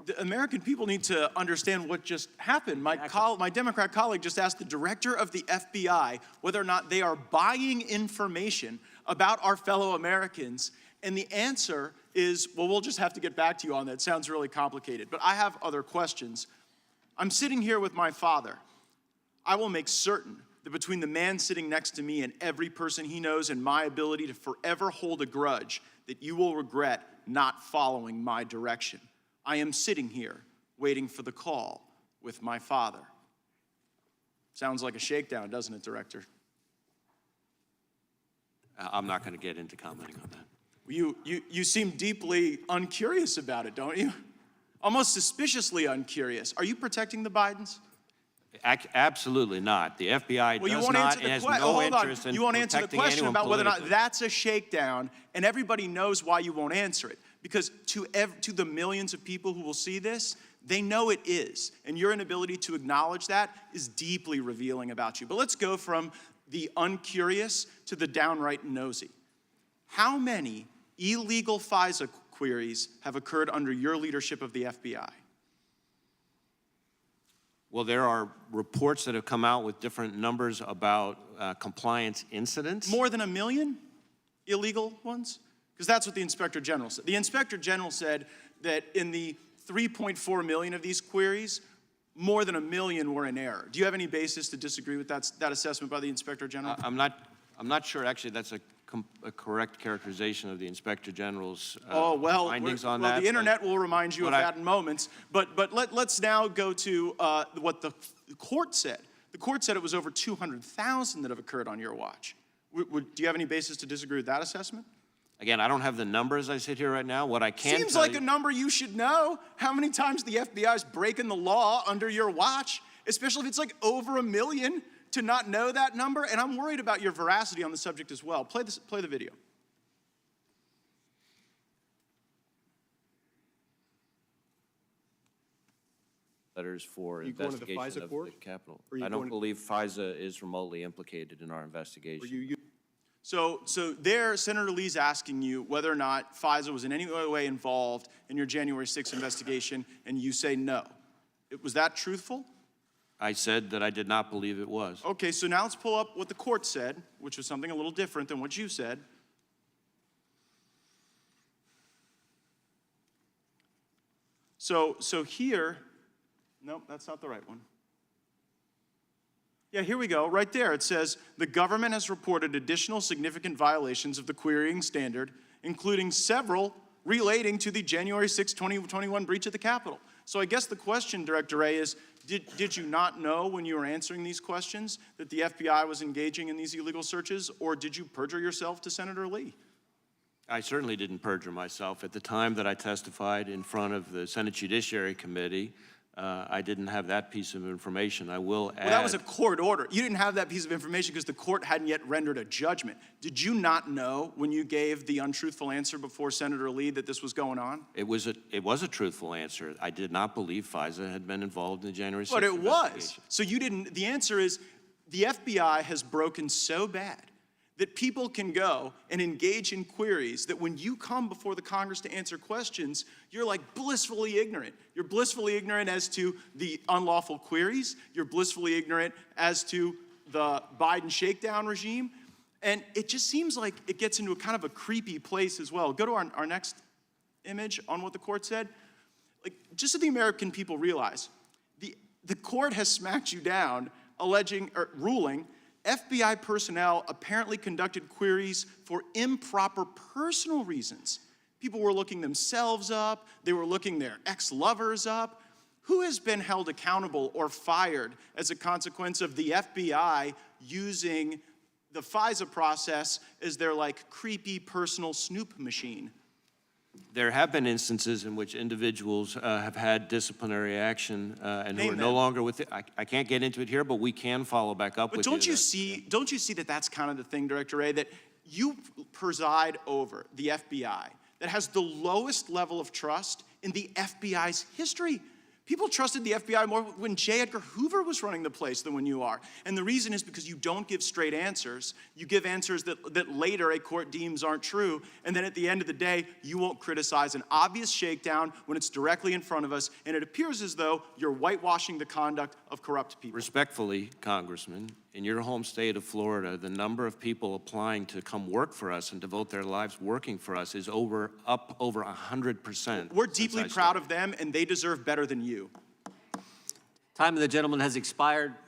the American people need to understand what just happened. My Democrat colleague just asked the director of the FBI whether or not they are buying information about our fellow Americans, and the answer is, well, we'll just have to get back to you on that. It sounds really complicated, but I have other questions. I'm sitting here with my father. I will make certain that between the man sitting next to me and every person he knows and my ability to forever hold a grudge, that you will regret not following my direction. I am sitting here waiting for the call with my father. Sounds like a shakedown, doesn't it, Director? I'm not going to get into commenting on that. You seem deeply uncurious about it, don't you? Almost suspiciously uncurious. Are you protecting the Bidens? Absolutely not. The FBI does not and has no interest in you won't answer the question about whether or not that's a shakedown, and everybody knows why you won't answer it. Because to the millions of people who will see this, they know it is. And your inability to acknowledge that is deeply revealing about you. But let's go from the uncurious to the downright nosy. How many illegal FISA queries have occurred under your leadership of the FBI? Well, there are reports that have come out with different numbers about compliance incidents. More than 1 million illegal ones? Because that's what the Inspector General said. The Inspector General said that in the 3.4 million of these queries, more than 1 million were in error. Do you have any basis to disagree with that assessment by the Inspector General? I'm not sure actually that's a correct characterization of the Inspector General's findings on that. Well, the internet will remind you of that in moments. But let's now go to what the court said. The court said it was over 200,000 that have occurred on your watch. Do you have any basis to disagree with that assessment? Again, I don't have the numbers as I sit here right now. What I can Seems like a number you should know. How many times the FBI's breaking the law under your watch, especially if it's like over 1 million, to not know that number? And I'm worried about your veracity on the subject as well. Play the video. Letters for investigation of the Capitol. I don't believe FISA is remotely implicated in our investigation. So there, Senator Lee's asking you whether or not FISA was in any way involved in your January 6th investigation, and you say no. Was that truthful? I said that I did not believe it was. Okay, so now let's pull up what the court said, which was something a little different than what you said. So here, no, that's not the right one. Yeah, here we go, right there. It says, the government has reported additional significant violations of the querying standard, including several relating to the January 6, 2021 breach of the Capitol. So I guess the question, Director Wray, is did you not know when you were answering these questions that the FBI was engaging in these illegal searches, or did you perjure yourself to Senator Lee? I certainly didn't perjure myself. At the time that I testified in front of the Senate Judiciary Committee, I didn't have that piece of information. I will add... Well, that was a court order. You didn't have that piece of information because the court hadn't yet rendered a judgment. Did you not know when you gave the untruthful answer before Senator Lee that this was going on? It was a truthful answer. I did not believe FISA had been involved in the January 6th But it was. So you didn't... The answer is the FBI has broken so bad that people can go and engage in queries that when you come before the Congress to answer questions, you're like blissfully ignorant. You're blissfully ignorant as to the unlawful queries. You're blissfully ignorant as to the Biden shakedown regime. And it just seems like it gets into a kind of a creepy place as well. Go to our next image on what the court said. Like, just so the American people realize, the court has smacked you down, ruling FBI personnel apparently conducted queries for improper personal reasons. People were looking themselves up. They were looking their ex-lovers up. Who has been held accountable or fired as a consequence of the FBI using the FISA process as their like creepy personal snoop machine? There have been instances in which individuals have had disciplinary action and who are no longer with it. I can't get into it here, but we can follow back up with you. But don't you see that that's kind of the thing, Director Wray, that you preside over the FBI that has the lowest level of trust in the FBI's history? People trusted the FBI more when J. Edgar Hoover was running the place than when you are. And the reason is because you don't give straight answers. You give answers that later a court deems aren't true. And then at the end of the day, you won't criticize an obvious shakedown when it's directly in front of us. And it appears as though you're whitewashing the conduct of corrupt people. Respectfully, Congressman, in your home state of Florida, the number of people applying to come work for us and devote their lives working for us is up over 100%. We're deeply proud of them, and they deserve better than you. Time of the gentleman has expired.